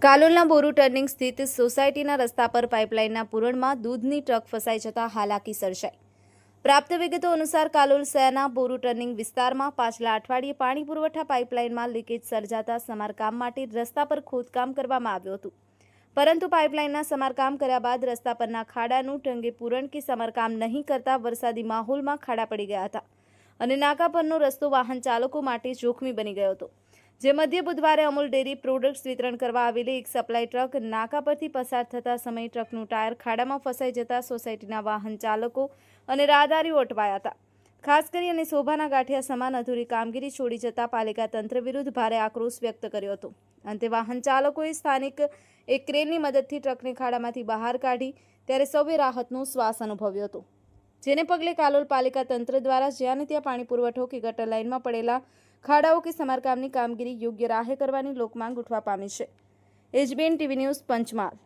કાલોલના બોરુ turning સ્થિત સોસાયટીના રસ્તા પર પાઇપલાઇનના પૂરણમાં દૂધની ટ્રક ફસાઈ જતા હાલાકી સર્જાઈ। પ્રાપ્ત વિગતો અનુસાર કાલોલ શહેરના બોરુ ટર્નિંગ વિસ્તારમાં પાછલા અઠવાડિયે પાણી પુરવઠા પાઇપલાઇનમાં લીકેજ સર્જાતા સમારકામ માટે રસ્તા પર ખોદકામ કરવામાં આવ્યું હતું, પરંતુ પાઇપલાઇનના સમારકામ કર્યા બાદ રસ્તા પરના ખાડાનું ઢંગે પૂરણ કે સમારકામ નહીં કરતા વરસાદી માહોલમાં ખાડા પડી ગયા હતા અને નાકા પરનો રસ્તો વાહન ચાલકો માટે જોખમી બની ગયો હતો। જે મધ્ય બુધવારે અમૂલ ડેરી પ્રોડક્ટ્સ વિતરણ કરવા આવેલી એક સપ્લાય ટ્રક નાકા પરથી પસાર થતા સમયે ટ્રકનું ટાયર ખાડામાં ફસાઈ જતા સોસાયટીના વાહન ચાલકો અને રાહદારીઓ અટવાયા હતા। ખાસ કરીને શોભાના ગાંઠિયા સમાન અધૂરી કામગીરી છોડી જતા પાલિકા તંત્ર વિરુદ્ધ ભારે આક્રોશ વ્યક્ત કર્યો હતો। અંતે વાહન ચાલકોએ સ્થાનિક એક ક્રેનની મદદથી ટ્રકને ખાડામાંથી બહાર કાઢી ત્યારે સૌએ રાહતનો શ્વાસ અનુભવ્યો હતો, જેને પગલે કાલોલ પાલિકા તંત્ર દ્વારા જ્યાં ત્યાં પાણી પુરવઠો કે ગટર લાઇનમાં પડેલા ખાડાઓ કે સમારકામની કામગીરી યોગ્ય રાહે કરવાની લોકમાંગ ઉઠવા પામી છે। એજબીએન ટીવી ન્યૂઝ પંચમહાલ।